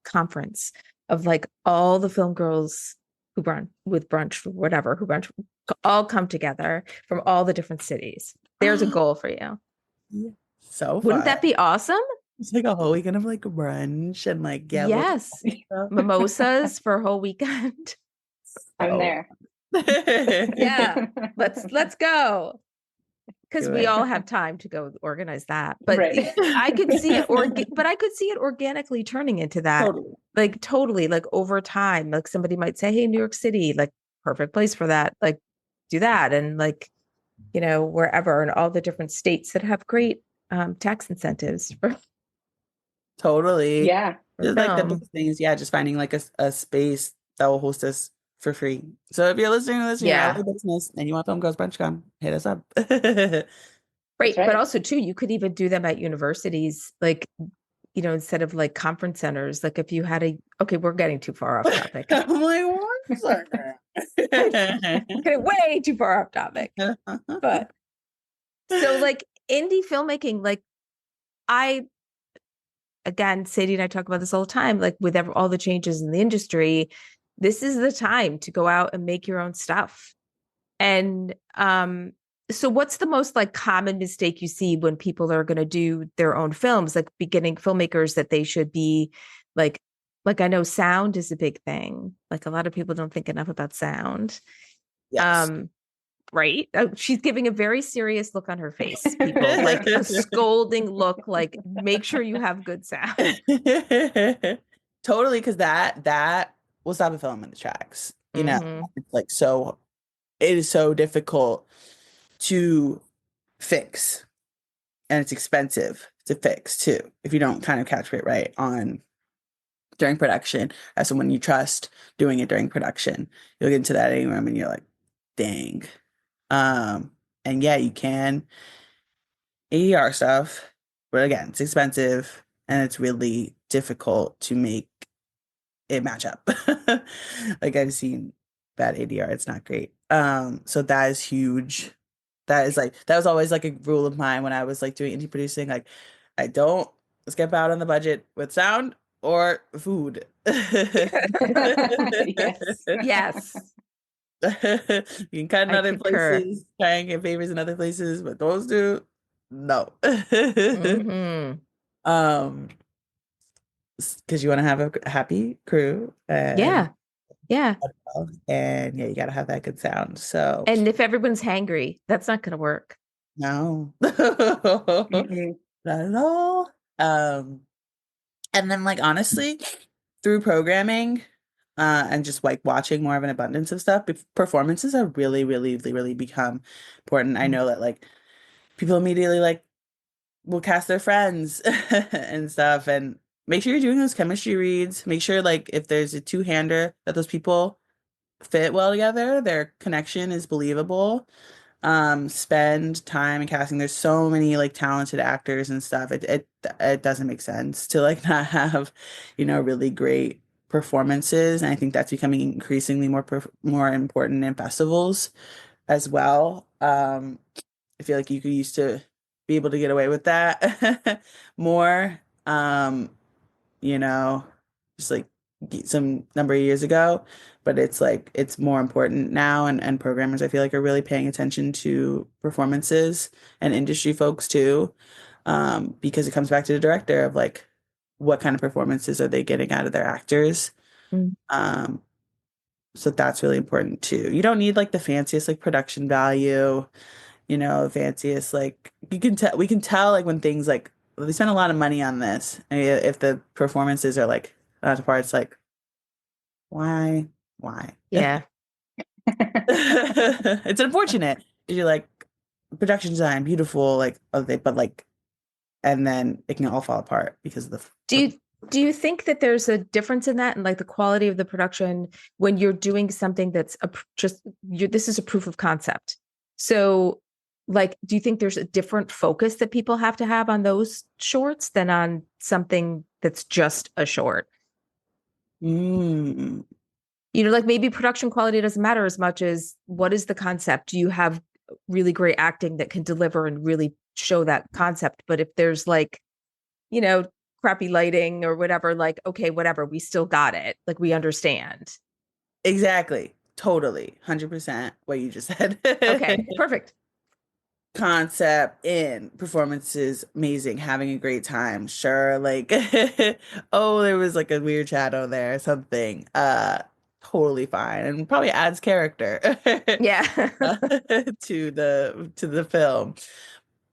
[SPEAKER 3] conference of like all the film girls who brunch all come together from all the different cities. There's a goal for you.
[SPEAKER 4] Yeah. So
[SPEAKER 3] wouldn't that be awesome?
[SPEAKER 4] It's like a whole weekend of like brunch and like
[SPEAKER 3] yes, mimosas for a whole weekend.
[SPEAKER 2] I'm there.
[SPEAKER 3] Yeah, let's go. because we all have time to go organize that. But
[SPEAKER 2] right.
[SPEAKER 3] I could see it, but I could see it organically turning into that.
[SPEAKER 4] Totally.
[SPEAKER 3] Like totally, like over time, like somebody might say, "Hey, New York City, like perfect place for that." Like do that, and like wherever, and all the different states that have great tax incentives for
[SPEAKER 4] Totally.
[SPEAKER 2] Yeah.
[SPEAKER 4] Just like the big things, just finding like a space that will host us for free. So if you're listening to this, you're out of business and you want Film Girls Brunch Come, hit us up.
[SPEAKER 3] Right. But also too, you could even do them at universities, like, instead of like conference centers, like if you had okay, we're getting too far off topic.
[SPEAKER 4] I'm like, what?
[SPEAKER 3] Getting way too far off topic. But so like indie filmmaking, like again, Sadie and I talk about this all the time, like with all the changes in the industry, this is the time to go out and make your own stuff. And so what's the most like common mistake you see when people are going to do their own films, like beginning filmmakers, that they should be like I know sound is a big thing. Like a lot of people don't think enough about sound.
[SPEAKER 4] Yes.
[SPEAKER 3] Right. She's giving a very serious look on her face, people, like a scolding look, like make sure you have good sound.
[SPEAKER 4] Totally. Because that will stop a film in the tracks. It's like, so it is so difficult to fix, and it's expensive to fix too if you don't kind of capture it right during production, as someone you trust doing it during production. You'll get into that editing room and you're like, dang. And you can ADR stuff, but again, it's expensive and it's really difficult to make it match up. Like I've seen bad ADR, it's not great. So that is huge. That was always like a rule of mine when I was like doing indie producing. Like I don't skip out on the budget with sound or food.
[SPEAKER 3] Yes.
[SPEAKER 4] You can cut in other places, try and get favors in other places, but those two, no. Because you want to have a happy crew. And
[SPEAKER 3] yeah.
[SPEAKER 4] And you gotta have that good sound. So,
[SPEAKER 3] and if everyone's hangry, that's not gonna work.
[SPEAKER 4] No. Not at all. And then like honestly, through programming and just like watching more of an abundance of stuff, performances have really, really, really become important. I know that like people immediately like will cast their friends and stuff, and make sure you're doing those chemistry reads. Make sure like if there's a two-hander that those people fit well together, their connection is believable. Spend time in casting. There's so many like talented actors and stuff. It doesn't make sense to like not have, really great performances. And I think that's becoming increasingly more important in festivals as well. I feel like you could used to be able to get away with that more. Just like some number of years ago, but it's like it's more important now, and programmers I feel like are really paying attention to performances, and industry folks too, because it comes back to the director of like what kind of performances are they getting out of their actors. So that's really important too. You don't need like the fanciest like production value, fanciest like we can tell like when things like they spend a lot of money on this, and if the performances are like that part, it's like why?
[SPEAKER 3] Yeah.
[SPEAKER 4] It's unfortunate. You're like production design, beautiful, like but like, and then it can all fall apart because of the.
[SPEAKER 3] Do you think that there's a difference in that and like the quality of the production when you're doing something that's this is a proof of concept? So like, do you think there's a different focus that people have to have on those shorts than on something that's just a short? Like maybe production quality doesn't matter as much as what is the concept? Do you have really great acting that can deliver and really show that concept? But if there's like, crappy lighting or whatever, like, okay, whatever, we still got it. Like we understand.
[SPEAKER 4] Exactly. Totally. 100% what you just said.
[SPEAKER 3] Okay, perfect.
[SPEAKER 4] Concept in performances, amazing, having a great time. Sure. Like, oh, there was like a weird shadow there, something. totally fine and probably adds character
[SPEAKER 3] Yeah.
[SPEAKER 4] to the film.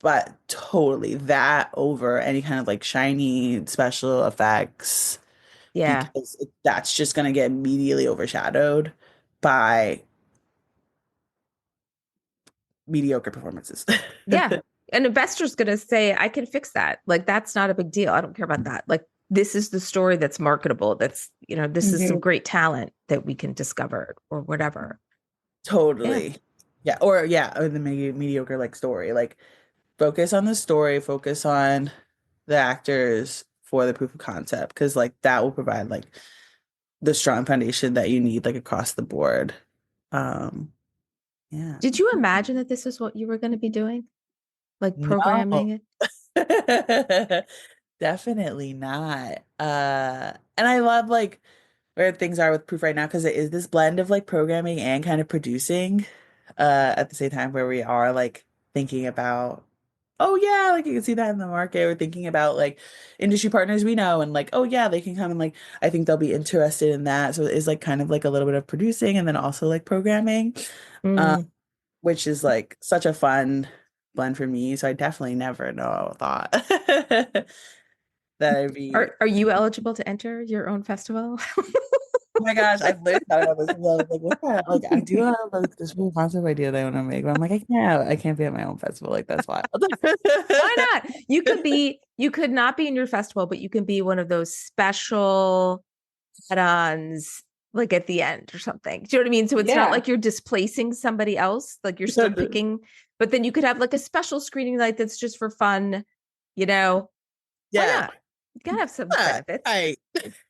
[SPEAKER 4] But totally that over any kind of like shiny special effects,
[SPEAKER 3] Yeah.
[SPEAKER 4] because that's just going to get immediately overshadowed by mediocre performances.
[SPEAKER 3] Yeah. An investor's going to say, I can fix that. Like, that's not a big deal. I don't care about that. Like, this is the story that's marketable. That's, this is some great talent that we can discover or whatever.
[SPEAKER 4] Totally. Yeah. Or the mediocre like story. Like, focus on the story, focus on the actors for the proof of concept, because like that will provide like the strong foundation that you need like across the board. Yeah.
[SPEAKER 3] Did you imagine that this is what you were going to be doing? Like programming
[SPEAKER 4] it? Definitely not. And I love like where things are with proof right now, because it is this blend of like programming and kind of producing at the same time, where we are like thinking about, oh yeah, like you can see that in the market. We're thinking about like industry partners we know, and like, oh yeah, they can come and like I think they'll be interested in that. So it is like kind of like a little bit of producing and then also like programming, which is like such a fun blend for me. So I definitely never thought that I'd be.
[SPEAKER 3] Are you eligible to enter your own festival?
[SPEAKER 4] Oh my gosh, I've literally thought about this. Like, what kind of, like, I do have like this really concept idea that I want to make, but I'm like, I can't be at my own festival. Like, that's wild.
[SPEAKER 3] Why not? You could not be in your festival, but you can be one of those special add-ons, like at the end or something. Do you know what I mean? So it's not like you're displacing somebody else, like you're still picking, but then you could have like a special screening night that's just for fun,
[SPEAKER 4] Yeah.
[SPEAKER 3] Why not? You gotta have some benefits.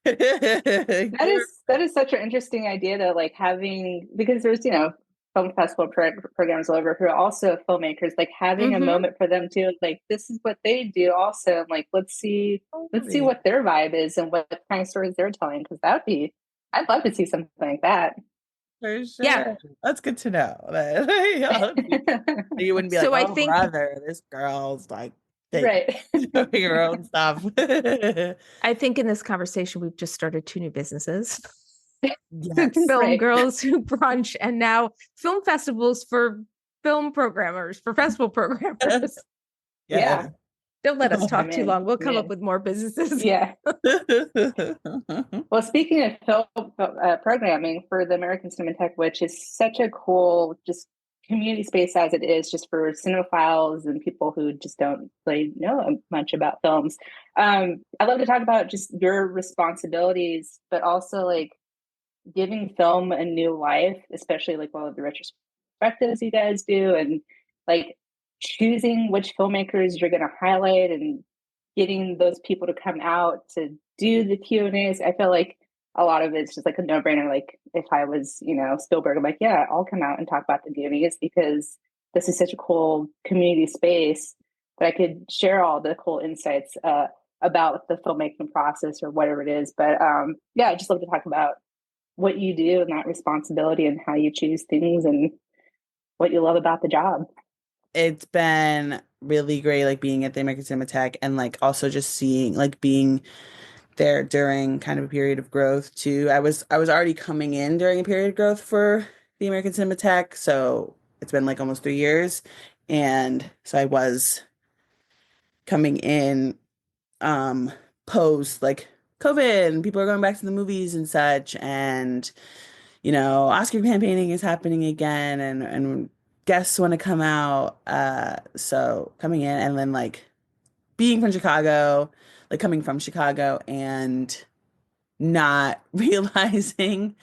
[SPEAKER 2] That is such an interesting idea, though, like having, because there's film festival programs all over who are also filmmakers, like having a moment for them too, like this is what they do also, and like let's see what their vibe is and what kind of stories they're telling, because I'd love to see something like that.
[SPEAKER 4] For sure. Yeah, that's good to know. You wouldn't be like, I think brother, this girl's like
[SPEAKER 2] right
[SPEAKER 4] doing her own stuff.
[SPEAKER 3] I think in this conversation we've just started 2 new businesses.
[SPEAKER 4] Yes.
[SPEAKER 3] Film Girls Who Brunch, and now film festivals for film programmers, for festival programmers.
[SPEAKER 2] Yeah.
[SPEAKER 3] Don't let us talk too long. We'll come up with more businesses.
[SPEAKER 2] Yeah. Well, speaking of film programming for the American Cinematheque, which is such a cool just community space as it is, just for cinephiles and people who just don't really know much about films. I'd love to talk about just your responsibilities, but also like giving film a new life, especially like all of the retrospectives you guys do, and like choosing which filmmakers you're going to highlight and getting those people to come out to do the Q&As. I feel like a lot of it's just like a no-brainer. Like if I was, Spielberg, I'm like, yeah, I'll come out and talk about the Goonies, because this is such a cool community space that I could share all the cool insights about the filmmaking process or whatever it is. But I just love to talk about what you do and that responsibility and how you choose things and what you love about the job.
[SPEAKER 4] It's been really great, like being at the American Cinematheque, and like also just seeing, like being there during kind of a period of growth too. I was already coming in during a period of growth for the American Cinematheque, so it's been like almost 3 years, and so I was coming in post like COVID, and people are going back to the movies and such, and Oscar campaigning is happening again, and guests want to come out. So coming in and then like being from Chicago, like coming from Chicago and not realizing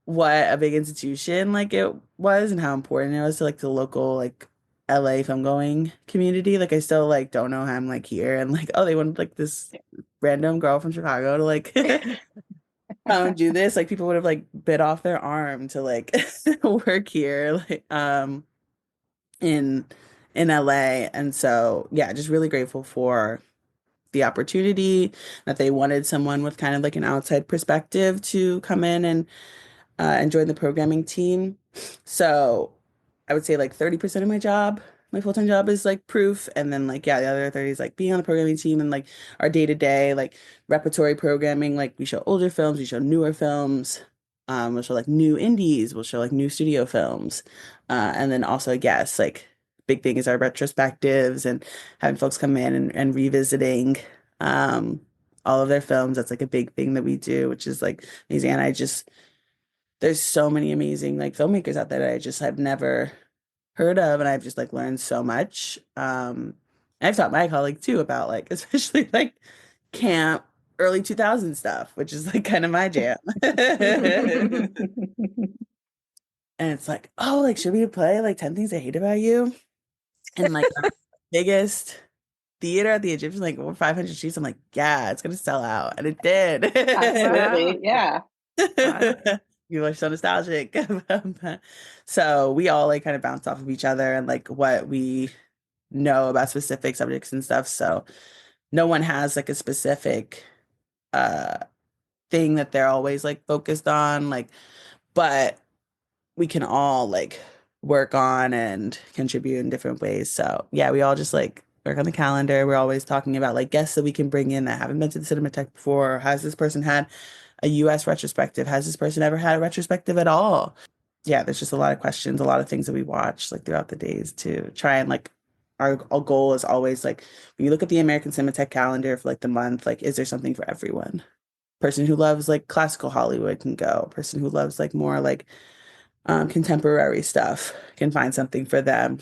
[SPEAKER 4] what a big institution like it was and how important it was to like the local like LA film going community. Like I still like don't know how I'm like here, and like, oh, they wanted like this random girl from Chicago to like do this. Like people would have like bit off their arm to like work here, like in LA. And so just really grateful for the opportunity, that they wanted someone with kind of like an outside perspective to come in and join the programming team. So I would say like 30% of my full-time job is like proof, and then like the other 30 is like being on the programming team and like our day-to-day like repertory programming. Like we show older films, we show newer films, We'll show like new indies, we'll show like new studio films. And then also, I guess, like big thing is our retrospectives and having folks come in and revisiting um, all of their films. That's like a big thing that we do, which is like amazing. And there's so many amazing like filmmakers out there that I just have never heard of, and I've just like learned so much. I've taught my colleague too about like especially like camp early 2000 stuff, which is like kind of my jam. And it's like, oh, like should we play like 10 Things I Hate About You? And like the biggest theater at the Egyptian, like over 500 seats. I'm like, yeah, it's gonna sell out, and it did.
[SPEAKER 2] Absolutely, yeah.
[SPEAKER 4] People are so nostalgic. So we all like kind of bounce off of each other and like what we know about specific subjects and stuff. So no one has like a specific uh thing that they're always like focused on, like, but we can all like work on and contribute in different ways. So yeah, we all just like work on the calendar. We're always talking about like guests that we can bring in that haven't been to the Cinematheque before. Has this person had a US retrospective? Has this person ever had a retrospective at all? Yeah, there's just a lot of questions, a lot of things that we watch like throughout the days to try and like our goal is always like when you look at the American Cinematheque calendar for like the month, like is there something for everyone? Person who loves like classical Hollywood can go. Person who loves like more like contemporary stuff can find something for them.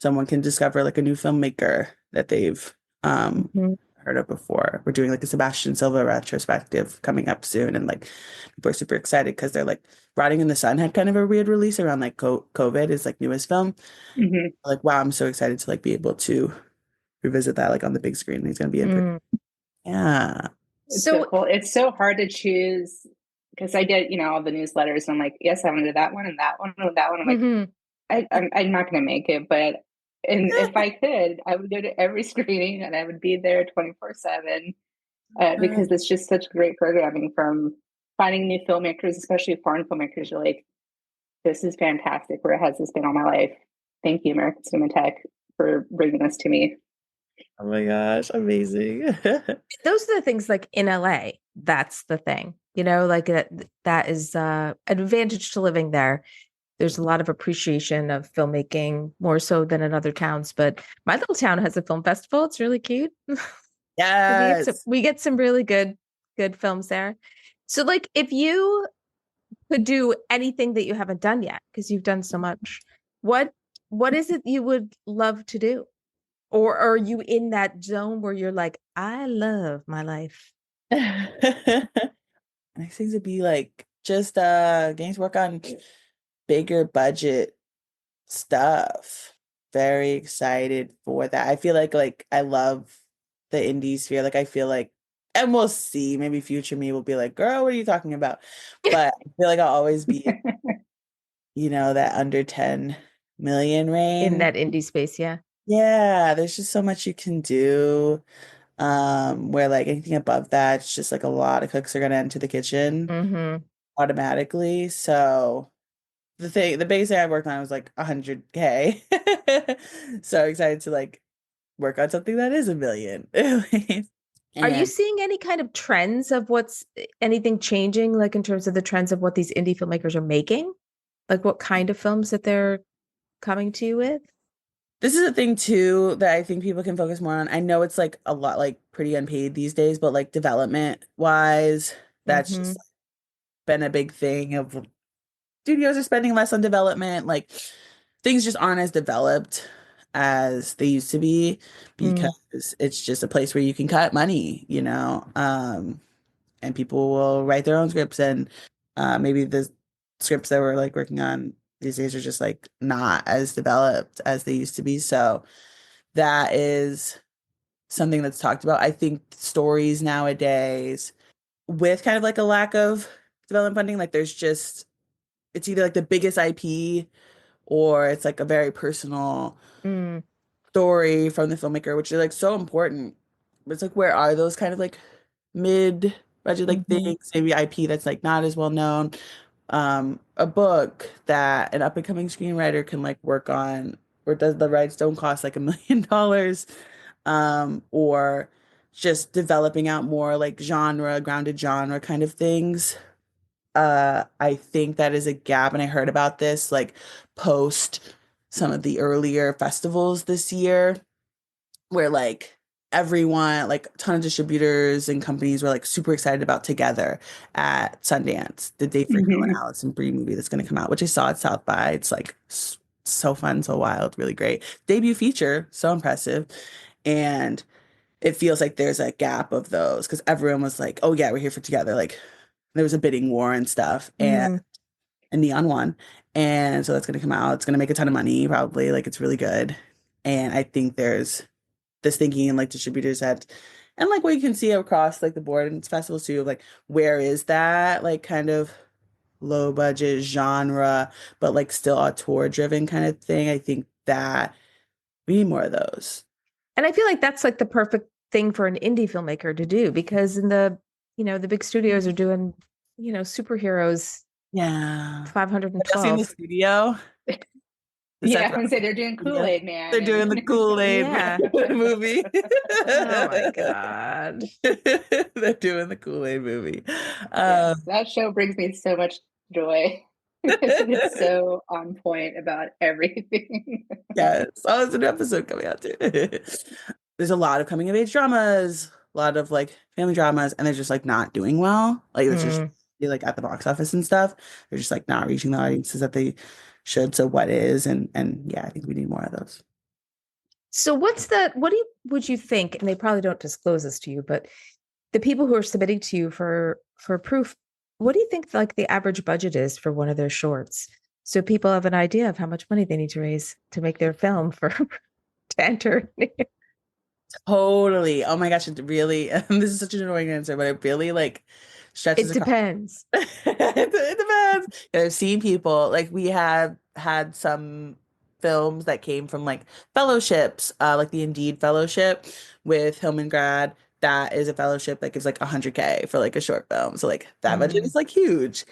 [SPEAKER 4] Someone can discover like a new filmmaker that they've heard of before. We're doing like a Sebastian Silva retrospective coming up soon, and like people are super excited because they're like Rotting in the Sun had kind of a weird release around like COVID, is like newest film. Like, wow, I'm so excited to like be able to revisit that like on the big screen. He's gonna be in. Yeah.
[SPEAKER 2] It's so cool. It's so hard to choose because I get, all the newsletters and I'm like, yes, I want to do that one and that one and that one. I'm like, I'm not going to make it, but if I could, I would go to every screening and I would be there 24/7 because it's just such great programming, from finding new filmmakers, especially foreign filmmakers. You're like, this is fantastic. Where has this been all my life? Thank you, American Cinematheque, for bringing this to me.
[SPEAKER 4] Oh my gosh, amazing.
[SPEAKER 3] Those are the things like in LA, that's the thing, like that is an advantage to living there. There's a lot of appreciation of filmmaking, more so than in other towns, but my little town has a film festival. It's really cute.
[SPEAKER 4] Yes.
[SPEAKER 3] we get some really good films there. So like if you could do anything that you haven't done yet, because you've done so much, what is it you would love to do? Or are you in that zone where you're like, I love my life?
[SPEAKER 4] Next things would be like just getting to work on bigger budget stuff. Very excited for that. I feel like I love the indie sphere. Like I feel like, and we'll see, maybe future me will be like, girl, what are you talking about? But I feel like I'll always be that under 10 million range.
[SPEAKER 3] In that indie space, yeah.
[SPEAKER 4] Yeah, there's just so much you can do. Where like anything above that, it's just like a lot of cooks are gonna enter the kitchen automatically. So the biggest thing I worked on was like 100K. So excited to like work on something that is a million.
[SPEAKER 3] Are you seeing any kind of trends of anything changing, like in terms of the trends of what these indie filmmakers are making? Like what kind of films that they're coming to you with?
[SPEAKER 4] This is a thing too that I think people can focus more on. I know it's like a lot like pretty unpaid these days, but like development wise, that's just been a big thing of studios are spending less on development. Like things just aren't as developed as they used to be because it's just a place where you can cut money, and people will write their own scripts, and maybe the scripts that we're like working on these days are just like not as developed as they used to be. So that is something that's talked about. I think stories nowadays with kind of like a lack of development funding, like it's either like the biggest IP or it's like a very personal story from the filmmaker, which is like so important. But it's like, where are those kind of like mid budget like things, maybe IP that's like not as well known, a book that an up and coming screenwriter can like work on, or does the rights don't cost like $1 million, or just developing out more like grounded genre kind of things. I think that is a gap, and I heard about this like post some of the earlier festivals this year, where like everyone, like a ton of distributors and companies were like super excited about Together at Sundance, the Dave Franco and Allison Brie movie that's going to come out, which I saw at South by. It's like so fun, so wild, really great. Debut feature, so impressive. And it feels like there's a gap of those because everyone was like, oh yeah, we're here for Together. Like there was a bidding war and stuff. And Neon won. And so that's going to come out. It's going to make a ton of money, probably. Like it's really good. And I think there's this thinking in like distributors that, and like what you can see across like the board and festivals too, like where is that like kind of low budget genre, but like still auteur driven kind of thing. I think that we need more of those.
[SPEAKER 3] And I feel like that's like the perfect thing for an indie filmmaker to do, because in the, the big studios are doing, superheroes.
[SPEAKER 4] Yeah.
[SPEAKER 3] 512.
[SPEAKER 4] Seen the studio?
[SPEAKER 2] Yeah, I can say they're doing Kool-Aid Man.
[SPEAKER 4] They're doing the Kool-Aid movie.
[SPEAKER 3] Oh my God.
[SPEAKER 4] They're doing the Kool-Aid movie.
[SPEAKER 2] Yes, that show brings me so much joy. It's so on point about everything.
[SPEAKER 4] Yes. Oh, there's an episode coming out too. There's a lot of coming of age dramas, a lot of like family dramas, and they're just like not doing well. Like it's just like at the box office and stuff. They're just like not reaching the audiences that they should. So what is, and yeah, I think we need more of those.
[SPEAKER 3] So would you think, and they probably don't disclose this to you, but the people who are submitting to you for proof, what do you think like the average budget is for one of their shorts? So people have an idea of how much money they need to raise to make their film to enter.
[SPEAKER 4] Totally. Oh my gosh, it really, this is such an annoying answer, but it really like stretches.
[SPEAKER 3] It depends.
[SPEAKER 4] It depends. I've seen people, like we have had some films that came from like fellowships, like the Indeed Fellowship with Hillman Grad. That is a fellowship that gives like 100K for like a short film. So like that budget is like huge.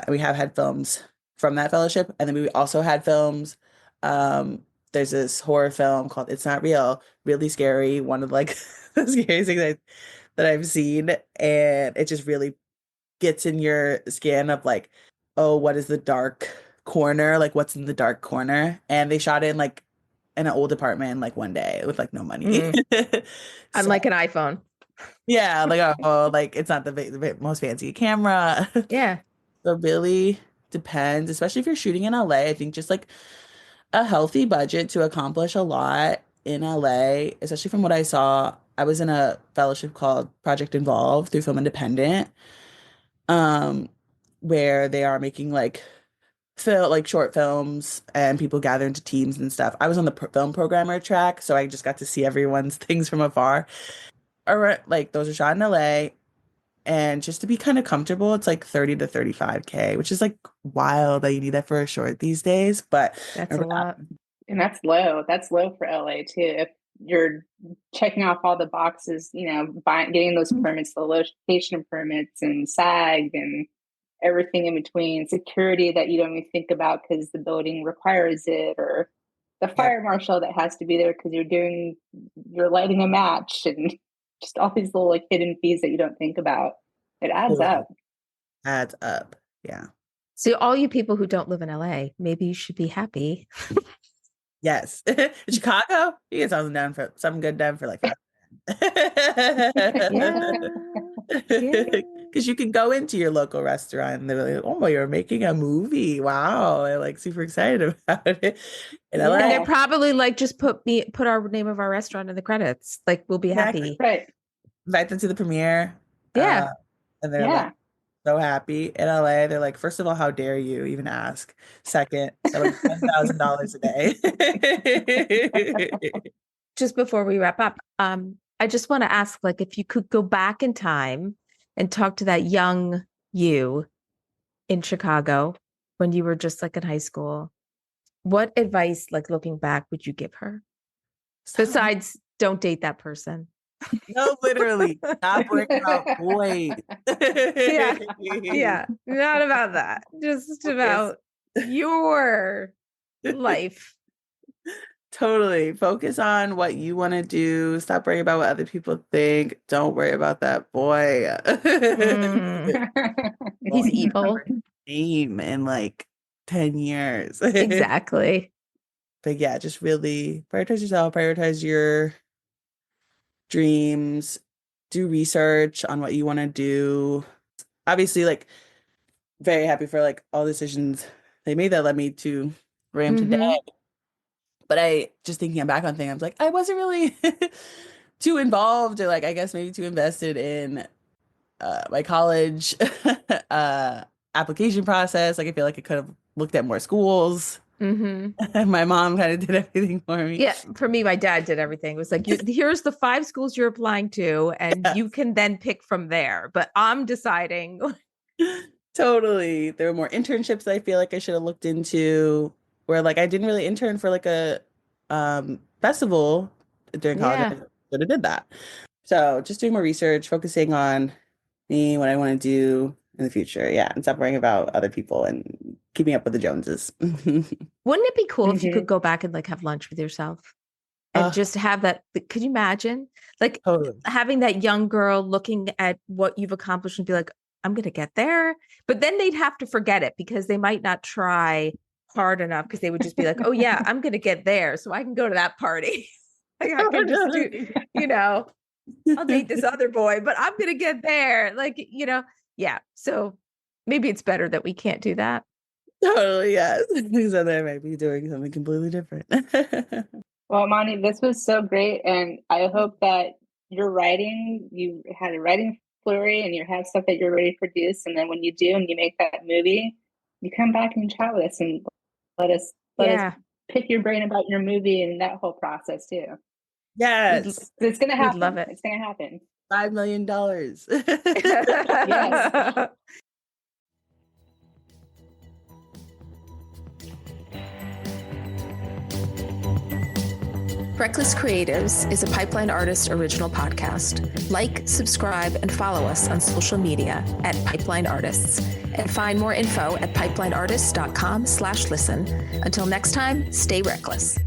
[SPEAKER 4] We have had films from that fellowship. And then we also had films, there's this horror film called It's Not Real, really scary. One of like the scariest things that I've seen. And it just really gets in your skin of like, oh, what is the dark corner? Like what's in the dark corner? And they shot it in like in an old apartment like one day with like no money.
[SPEAKER 3] Unlike an iPhone.
[SPEAKER 4] Yeah, like oh, like it's not the most fancy camera.
[SPEAKER 3] Yeah.
[SPEAKER 4] So really depends, especially if you're shooting in LA. I think just like a healthy budget to accomplish a lot in LA, especially from what I saw. I was in a fellowship called Project Involved through Film Independent, where they are making like short films and people gather into teams and stuff. I was on the film programmer track, so I just got to see everyone's things from afar. Or like those are shot in LA. And just to be kind of comfortable, it's like 30 to 35K, which is like wild that you need that for a short these days. But
[SPEAKER 3] that's a lot.
[SPEAKER 2] And that's low. That's low for LA too. If you're checking off all the boxes, getting those permits, the location permits and SAG and everything in between, security that you don't even think about because the building requires it, or the fire marshal that has to be there because you're lighting a match, and just all these little like hidden fees that you don't think about. It adds up.
[SPEAKER 4] Adds up. Yeah.
[SPEAKER 3] So all you people who don't live in LA, maybe you should be happy.
[SPEAKER 4] Yes. In Chicago, you get something good done for like because you can go into your local restaurant and they're like, oh, you're making a movie. Wow. They're like super excited about it. And
[SPEAKER 3] they're probably like, just put our name of our restaurant in the credits. Like, we'll be happy.
[SPEAKER 2] Right.
[SPEAKER 4] Invite them to the premiere.
[SPEAKER 3] Yeah.
[SPEAKER 4] And they're like so happy. In LA, they're like, first of all, how dare you even ask? Second, they're like $10,000 a day.
[SPEAKER 3] Just before we wrap up, I just want to ask, like, if you could go back in time and talk to that young you in Chicago when you were just like in high school, what advice, like looking back, would you give her? Besides, don't date that person.
[SPEAKER 4] No, literally, not breaking up boys.
[SPEAKER 3] Yeah, not about that. Just about your life.
[SPEAKER 4] Totally. Focus on what you want to do. Stop worrying about what other people think. Don't worry about that boy.
[SPEAKER 3] He's evil.
[SPEAKER 4] Name in like 10 years.
[SPEAKER 3] Exactly.
[SPEAKER 4] But yeah, just really prioritize yourself, prioritize your dreams, do research on what you want to do. Obviously, like, very happy for like all the decisions they made that led me to where I am today. But I just thinking back on things, I was like, I wasn't really too involved, or like I guess maybe too invested in my college application process. Like I feel like I could have looked at more schools. My mom kind of did everything for me.
[SPEAKER 3] Yeah, for me, my dad did everything. It was like, here's the 5 schools you're applying to, and you can then pick from there. But I'm deciding.
[SPEAKER 4] Totally. There were more internships that I feel like I should have looked into, where like I didn't really intern for like a festival during college. I should have did that. So just doing more research, focusing on me, what I want to do in the future. Yeah. And stop worrying about other people and keeping up with the Joneses.
[SPEAKER 3] Wouldn't it be cool if you could go back and like have lunch with yourself and just have that? Could you imagine like having that young girl looking at what you've accomplished and be like, I'm going to get there. But then they'd have to forget it because they might not try hard enough, because they would just be like, oh yeah, I'm going to get there so I can go to that party. Like, I can just do, I'll date this other boy, but I'm going to get there. Like, yeah. So maybe it's better that we can't do that.
[SPEAKER 4] Totally, yes. So they might be doing something completely different.
[SPEAKER 2] Well, Imani, this was so great. And I hope that your writing, you had a writing flurry and you have stuff that you're ready to produce. And then when you do and you make that movie, you come back and chat with us and let us pick your brain about your movie and that whole process too.
[SPEAKER 4] Yes.
[SPEAKER 2] It's going to happen.
[SPEAKER 3] Love it.
[SPEAKER 2] It's going to happen.
[SPEAKER 4] $5 million.
[SPEAKER 2] Yes.
[SPEAKER 1] Reckless Creatives is a Pipeline Artist original podcast. Like, subscribe, and follow us on social media at Pipeline Artists. And find more info at pipelineartists.com/listen. Until next time, stay reckless.